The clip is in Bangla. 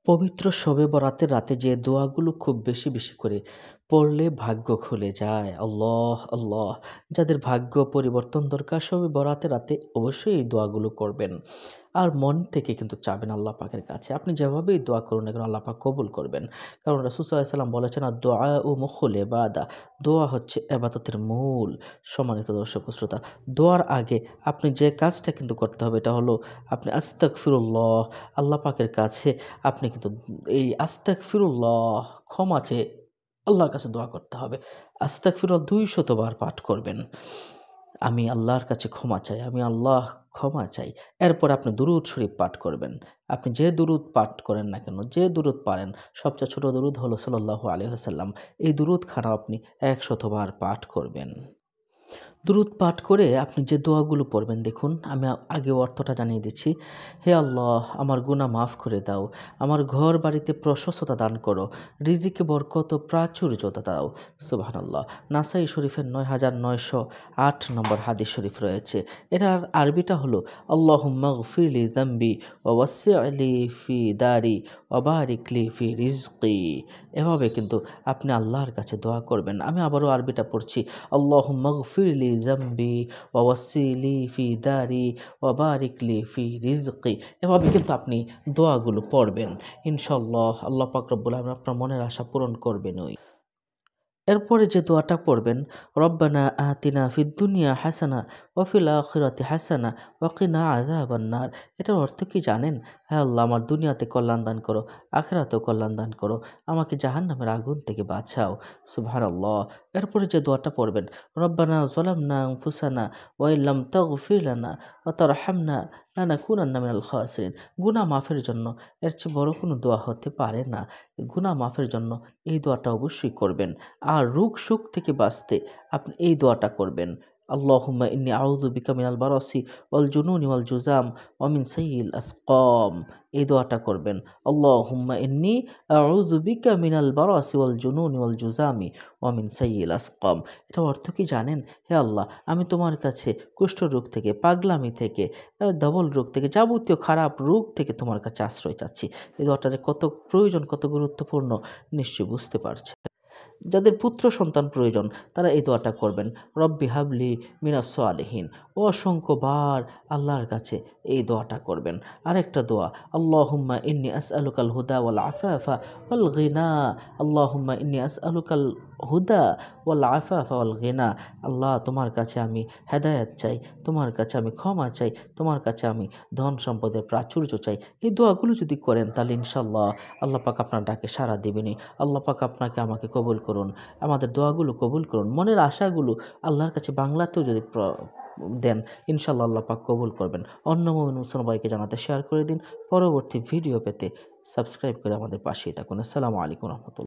পবিত্র শবে বরাতের রাতে যে দোয়াগুলো খুব বেশি বেশি করে পড়লে ভাগ্য খুলে যায়। আল্লাহ আল্লাহ, যাদের ভাগ্য পরিবর্তন দরকার শবে বরাতের রাতে অবশ্যই এই দোয়াগুলো করবেন। আর মন থেকে কিন্তু চাবেন আল্লাহ পাকের কাছে। আপনি যেভাবেই দোয়া করুন না কেন আল্লাহ পাক কবুল করবেন। কারণ রাসূল সাল্লাল্লাহু আলাইহি ওয়াসাল্লাম বলেছেন দোয়া ও মুখুল ইবাদা, দোয়া হচ্ছে ইবাদতের মূল। সম্মানিত দর্শক ও শ্রোতা, দোয়ার আগে আপনি যে কাজটা কিন্তু করতে হবে এটা হলো আপনি আস্তাগফিরুল্লাহ, আল্লাহ পাকের কাছে আপনি কিন্তু এই আস্তাগফিরুল্লাহ ক্ষমা চেয়ে আল্লাহর কাছে দোয়া করতে হবে। আস্তাগফিরুল্লাহ ২০০ বার পাঠ করবেন। আমি আল্লাহর কাছে ক্ষমা চাই, আমি আল্লাহ ক্ষমা চাই। এরপর আপনি দুরূদ শরীফ পাঠ করবেন। আপনি যে দুরূদ পাঠ করেন না কেন, যে দুরূদ পারেন, সবচেয়ে ছোট দুরূদ হলো সাল্লাল্লাহু আলাইহি ওয়াসাল্লাম। এই দুরূদখানা আপনি ১০০ বার পাঠ করবেন। দুরূদ পাঠ করে আপনি যে দোয়াগুলো পড়বেন দেখুন, আমি আগে অর্থটা জানিয়ে দিচ্ছি। হে আল্লাহ, আমার গুনাহ মাফ করে দাও, আমার ঘর বাড়িতে প্রশস্ততা দান করো, রিজিকে বরকত ও প্রাচুর্যতা দাও। সুবহানাল্লাহ। নাসাই শরীফের ৯৯০৮ নম্বর হাদিস শরীফ রয়েছে। এটার আরবিটা হলো আল্লাহুম্মা গফিরলি যামবি ওয়া ওয়াসসি'লি ফি দারি ওয়া বারিক লি ফি রিজকি। এভাবে কিন্তু আপনি আল্লাহর কাছে দোয়া করবেন। আমি আবারও আরবিটা পড়ছি। আল্লাহুম্মা গফিরলি যামবি ওয়া ওয়াসসি'লি ফি দারি ওয়া বারিক লি ফি রিজকি। এভাবে কিন্তু আপনি দোয়াগুলো পড়বেন। ইনশাআল্লাহ আল্লাহ পাক রব্বুল আলামিন আপনার মনের আশা পূরণ করবেনই। এরপরে যে দোয়াটা পড়বেন, রব্বানা আতিনা ফিদ দুনিয়া হাসানা ওয়া ফিল আখিরাতি হাসানা ওয়া কিনা আযাবান্নার। এটার অর্থ কি জানেন? হ্যাঁ আল্লাহ, আমার দুনিয়াতে কল্যাণ দান করো, আখিরাতেও কল্যাণ দান করো, আমাকে জাহান্নামের আগুন থেকে বাঁচাও। সুবহানাল্লাহ। এরপরে যে দোয়াটা পড়বেন, রব্বানা যালামনা আনফুসানা ওয়া ইল্লাম তাগফির লানা ওয়া তারহামনা লানাকুনান্না মিনাল খাসিরিন। গুনাহ মাফের জন্য এর চেয়ে বড় কোনো দোয়া হতে পারে না। গুনাহ মাফের জন্য এই দোয়াটা অবশ্যই করবেন। আর রোগ-শোক থেকে বাঁচতে আপনি এই দোয়াটা করবেন। আল্লাহুম্মা ইন্নী আউযু বিকা মিনাল বারাসি ওয়াল জুনুনি ওয়াল জুযাম ওয়া মিন সাইয়্যিল আসকাম। এই দোয়াটা করবেন। আল্লাহুম্মা ইন্নী আউযু বিকা মিনাল বারাসি ওয়াল জুনুনি ওয়াল জুযামি ওয়া মিন সাইয়্যিল আসকাম। এটার অর্থ কি জানেন? হে আল্লাহ, আমি তোমার কাছে কুষ্ঠরোগ থেকে, পাগলামি থেকে, ধবল রোগ থেকে, যাবতীয় খারাপ রোগ থেকে তোমার কাছে আশ্রয় চাচ্ছি। এই দোয়াটা যে কত প্রয়োজন, কত গুরুত্বপূর্ণ নিশ্চয়ই বুঝতে পারছেন। যাদের পুত্র সন্তান প্রয়োজন তারা এই দোয়াটা করবেন, রব্বি হাবলি মিনাস সালিহিন। অসংখ্যবার আল্লাহর কাছে এই দোয়াটা করবেন। আরেকটা দোয়া, আল্লাহুম্মা ইন্নী আসআলুকাল হুদা ওয়াল আফাফা ওয়াল গিনা। আল্লাহুম্মা ইন্নী আসআলুকাল হুদা ওয়াল আফাফা ওয়াল গিনা। আল্লাহ, তোমার কাছে আমি হেদায়েত চাই, তোমার কাছে আমি ক্ষমা চাই, তোমার কাছে আমি ধন সম্পদের প্রাচুর্য চাই। এই দোয়াগুলো যদি করেন তাহলে ইনশাআল্লাহ আল্লাহ পাক আপনার ডাকে সাড়া দিবেনই। আল্লাহ পাক আপনাকে আমাকে কবুল করুন, আমাদের দোয়াগুলো কবুল করুন। মনের আশাগুলো আল্লাহর কাছে বাংলাতেও যদি দেন, ইনশাআল্লাহ আল্লাহ পাক কবুল করবেন। অন্য মুমিন মুসলমান ভাইকে জানাতে শেয়ার করে দিন। পরবর্তী ভিডিও পেতে সাবস্ক্রাইব করে আমাদের পাশেই থাকুন। আসসালামু আলাইকুম ওয়া রাহমাতুল্লাহ।